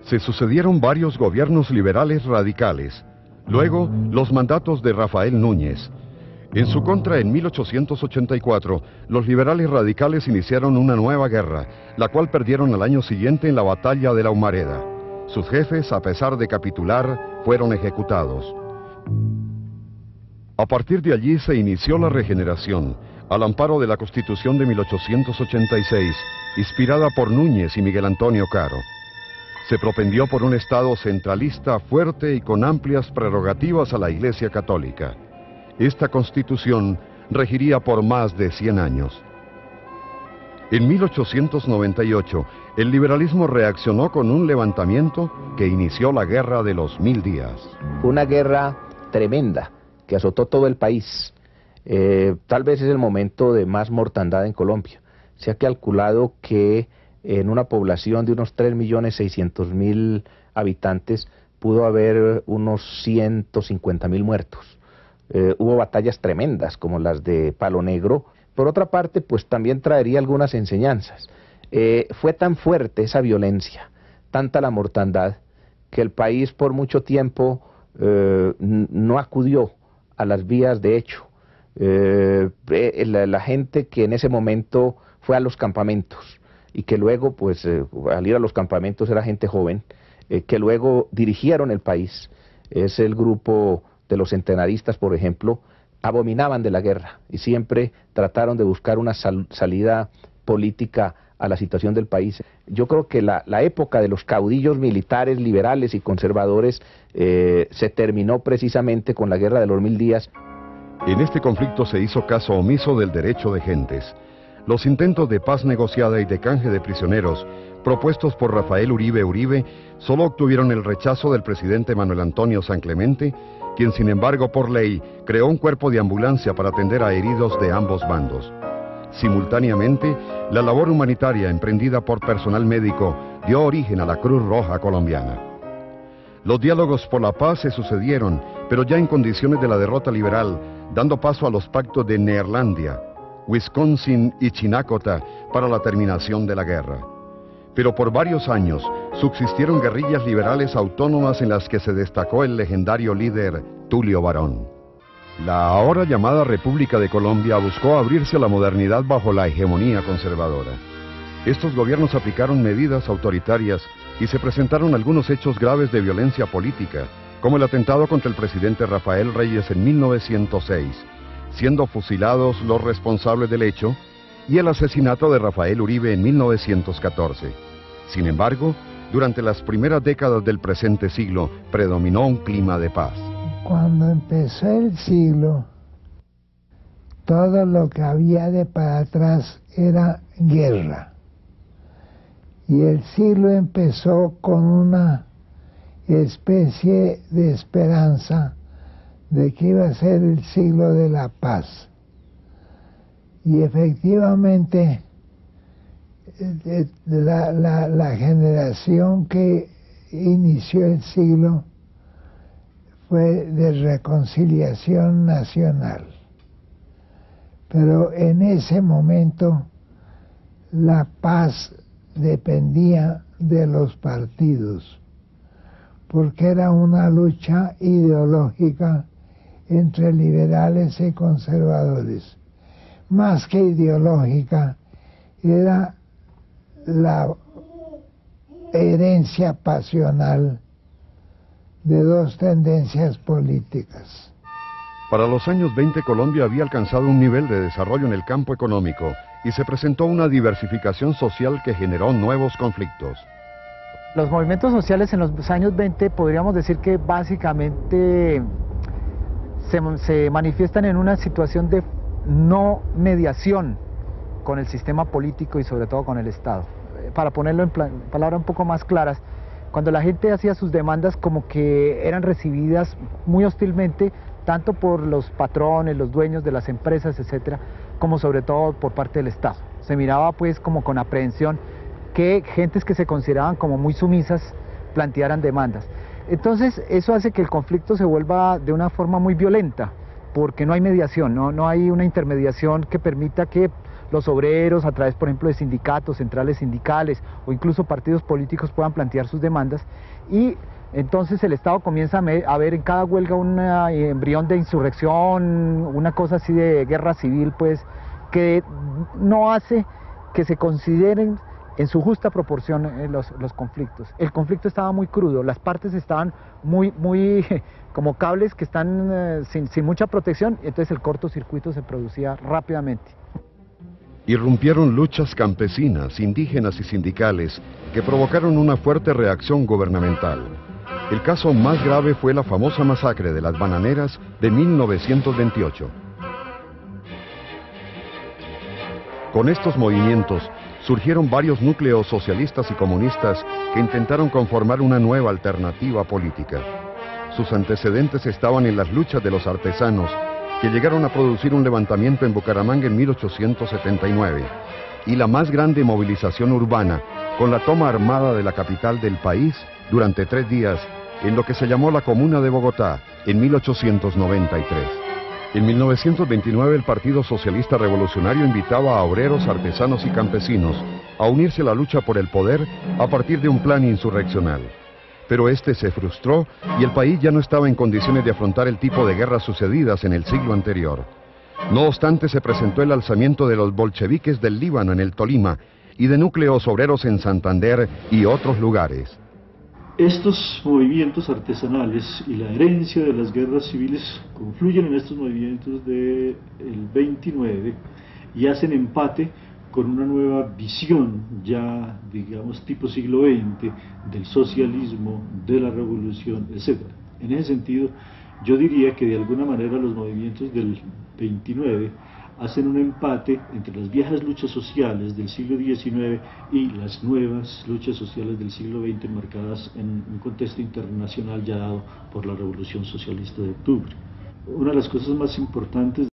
Se sucedieron varios gobiernos liberales radicales, luego los mandatos de Rafael Núñez. En su contra, en 1884, los liberales radicales iniciaron una nueva guerra, la cual perdieron al año siguiente en la batalla de la Humareda. Sus jefes, a pesar de capitular, fueron ejecutados. A partir de allí se inició la regeneración, al amparo de la Constitución de 1886, inspirada por Núñez y Miguel Antonio Caro. Se propendió por un Estado centralista fuerte y con amplias prerrogativas a la Iglesia Católica. Esta Constitución regiría por más de 100 años. En 1898, el liberalismo reaccionó con un levantamiento que inició la Guerra de los 1000 días. Una guerra tremenda que azotó todo el país. Tal vez es el momento de más mortandad en Colombia. Se ha calculado que en una población de unos 3.600.000 habitantes pudo haber unos 150.000 muertos. Hubo batallas tremendas como las de Palo Negro. Por otra parte, pues también traería algunas enseñanzas. Fue tan fuerte esa violencia, tanta la mortandad, que el país por mucho tiempo no acudió a las vías de hecho. La gente que en ese momento fue a los campamentos y que luego, pues, al ir a los campamentos era gente joven, que luego dirigieron el país, es el grupo de los centenaristas, por ejemplo, abominaban de la guerra y siempre trataron de buscar una salida política a la situación del país. Yo creo que la época de los caudillos militares, liberales y conservadores se terminó precisamente con la Guerra de los 1000 días. En este conflicto se hizo caso omiso del derecho de gentes. Los intentos de paz negociada y de canje de prisioneros propuestos por Rafael Uribe solo obtuvieron el rechazo del presidente Manuel Antonio San Clemente, quien sin embargo por ley creó un cuerpo de ambulancia para atender a heridos de ambos bandos. Simultáneamente, la labor humanitaria emprendida por personal médico dio origen a la Cruz Roja colombiana. Los diálogos por la paz se sucedieron, pero ya en condiciones de la derrota liberal, dando paso a los pactos de Neerlandia, Wisconsin y Chinacota para la terminación de la guerra. Pero por varios años subsistieron guerrillas liberales autónomas en las que se destacó el legendario líder Tulio Varón. La ahora llamada República de Colombia buscó abrirse a la modernidad bajo la hegemonía conservadora. Estos gobiernos aplicaron medidas autoritarias y se presentaron algunos hechos graves de violencia política, como el atentado contra el presidente Rafael Reyes en 1906, siendo fusilados los responsables del hecho, y el asesinato de Rafael Uribe en 1914. Sin embargo, durante las primeras décadas del presente siglo, predominó un clima de paz. Cuando empezó el siglo, todo lo que había de para atrás era guerra. Y el siglo empezó con una especie de esperanza de que iba a ser el siglo de la paz. Y efectivamente, la generación que inició el siglo fue de reconciliación nacional. Pero en ese momento la paz dependía de los partidos, porque era una lucha ideológica entre liberales y conservadores. Más que ideológica, era la herencia pasional de dos tendencias políticas. Para los años 20, Colombia había alcanzado un nivel de desarrollo en el campo económico y se presentó una diversificación social que generó nuevos conflictos. Los movimientos sociales en los años 20 podríamos decir que básicamente se manifiestan en una situación de no mediación con el sistema político y sobre todo con el Estado. Para ponerlo en palabras un poco más claras, cuando la gente hacía sus demandas como que eran recibidas muy hostilmente, tanto por los patrones, los dueños de las empresas, etcétera, como sobre todo por parte del Estado. Se miraba pues como con aprehensión que gentes que se consideraban como muy sumisas plantearan demandas. Entonces eso hace que el conflicto se vuelva de una forma muy violenta, porque no hay mediación, no hay una intermediación que permita que los obreros, a través, por ejemplo, de sindicatos, centrales sindicales o incluso partidos políticos puedan plantear sus demandas, y entonces el Estado comienza a ver en cada huelga un embrión de insurrección, una cosa así de guerra civil, pues, que no hace que se consideren en su justa proporción los conflictos. El conflicto estaba muy crudo, las partes estaban muy como cables que están sin mucha protección, entonces el cortocircuito se producía rápidamente. Irrumpieron luchas campesinas, indígenas y sindicales que provocaron una fuerte reacción gubernamental. El caso más grave fue la famosa masacre de las bananeras de 1928. Con estos movimientos surgieron varios núcleos socialistas y comunistas que intentaron conformar una nueva alternativa política. Sus antecedentes estaban en las luchas de los artesanos, que llegaron a producir un levantamiento en Bucaramanga en 1879, y la más grande movilización urbana, con la toma armada de la capital del país durante 3 días, en lo que se llamó la Comuna de Bogotá, en 1893. En 1929 el Partido Socialista Revolucionario invitaba a obreros, artesanos y campesinos a unirse a la lucha por el poder a partir de un plan insurreccional. Pero este se frustró y el país ya no estaba en condiciones de afrontar el tipo de guerras sucedidas en el siglo anterior. No obstante, se presentó el alzamiento de los bolcheviques del Líbano en el Tolima y de núcleos obreros en Santander y otros lugares. Estos movimientos artesanales y la herencia de las guerras civiles confluyen en estos movimientos del 29 y hacen empate con una nueva visión, ya digamos tipo siglo XX, del socialismo, de la revolución, etc. En ese sentido, yo diría que de alguna manera los movimientos del 29 hacen un empate entre las viejas luchas sociales del siglo XIX y las nuevas luchas sociales del siglo XX, marcadas en un contexto internacional ya dado por la Revolución Socialista de Octubre. Una de las cosas más importantes